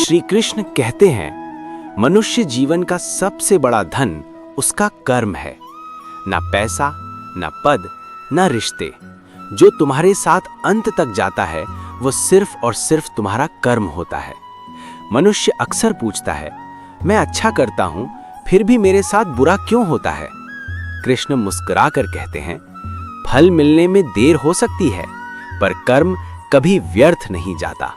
श्री कृष्ण कहते हैं, मनुष्य जीवन का सबसे बड़ा धन उसका कर्म है। ना पैसा, ना पद, ना रिश्ते। जो तुम्हारे साथ अंत तक जाता है वो सिर्फ और सिर्फ तुम्हारा कर्म होता है। मनुष्य अक्सर पूछता है, मैं अच्छा करता हूं फिर भी मेरे साथ बुरा क्यों होता है? कृष्ण मुस्कुराकर कहते हैं, फल मिलने में देर हो सकती है पर कर्म कभी व्यर्थ नहीं जाता।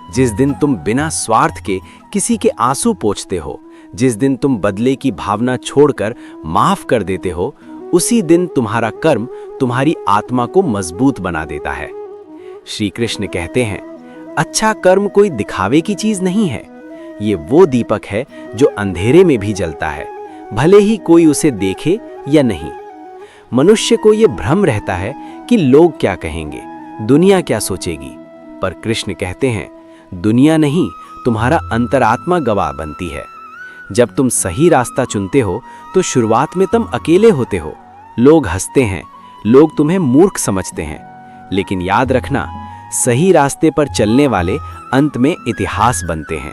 जिस दिन तुम बिना स्वार्थ के किसी के आंसू पोंछते हो, जिस दिन तुम बदले की भावना छोड़कर माफ कर देते हो, उसी दिन तुम्हारा कर्म तुम्हारी आत्मा को मजबूत बना देता है। श्री कृष्ण कहते हैं, अच्छा कर्म कोई दिखावे की चीज नहीं है। ये वो दीपक है जो अंधेरे में भी जलता है, भले ही कोई उसे देखे या नहीं। मनुष्य को ये भ्रम रहता है कि लोग क्या कहेंगे, दुनिया क्या सोचेगी, पर कृष्ण कहते हैं, दुनिया नहीं, तुम्हारा अंतरात्मा गवाह बनती है। जब तुम सही रास्ता चुनते हो तो शुरुआत में तुम अकेले होते हो। लोग हंसते हैं, लोग तुम्हें मूर्ख समझते हैं, लेकिन याद रखना, सही रास्ते पर चलने वाले अंत में इतिहास बनते हैं।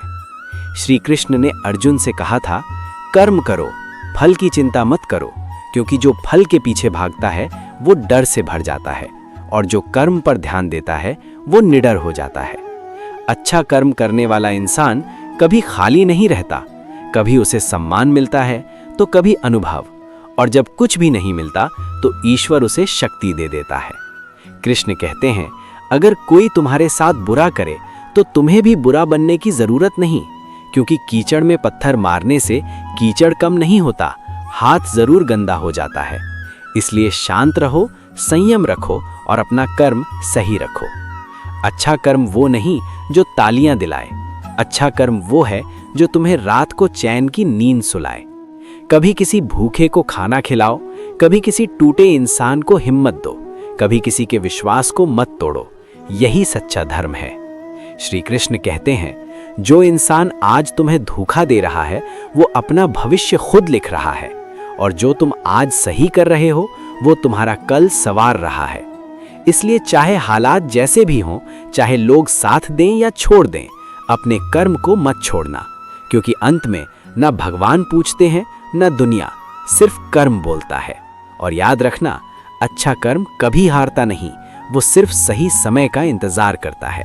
श्री कृष्ण ने अर्जुन से कहा था, कर्म करो, फल की चिंता मत करो, क्योंकि जो फल के पीछे भागता है वो डर से भर जाता है और जो कर्म पर ध्यान देता है वो निडर हो जाता है। अच्छा कर्म करने वाला इंसान कभी खाली नहीं रहता। कभी उसे सम्मान मिलता है तो कभी अनुभव, और जब कुछ भी नहीं मिलता तो ईश्वर उसे शक्ति दे देता है। कृष्ण कहते हैं, अगर कोई तुम्हारे साथ बुरा करे तो तुम्हें भी बुरा बनने की जरूरत नहीं, क्योंकि कीचड़ में पत्थर मारने से कीचड़ कम नहीं होता, हाथ जरूर गंदा हो जाता है। इसलिए शांत रहो, संयम रखो और अपना कर्म सही रखो। अच्छा कर्म वो नहीं जो तालियां दिलाए, अच्छा कर्म वो है जो तुम्हें रात को चैन की नींद सुलाए। कभी किसी भूखे को खाना खिलाओ, कभी किसी टूटे इंसान को हिम्मत दो, कभी किसी के विश्वास को मत तोड़ो। यही सच्चा धर्म है। श्री कृष्ण कहते हैं, जो इंसान आज तुम्हें धोखा दे रहा है वो अपना भविष्य खुद लिख रहा है, और जो तुम आज सही कर रहे हो वो तुम्हारा कल संवार रहा है। इसलिए चाहे हालात जैसे भी हों, चाहे लोग साथ दें या छोड़ दें, अपने कर्म को मत छोड़ना, क्योंकि अंत में न भगवान पूछते हैं न दुनिया, सिर्फ कर्म बोलता है। और याद रखना, अच्छा कर्म कभी हारता नहीं, वो सिर्फ सही समय का इंतजार करता है।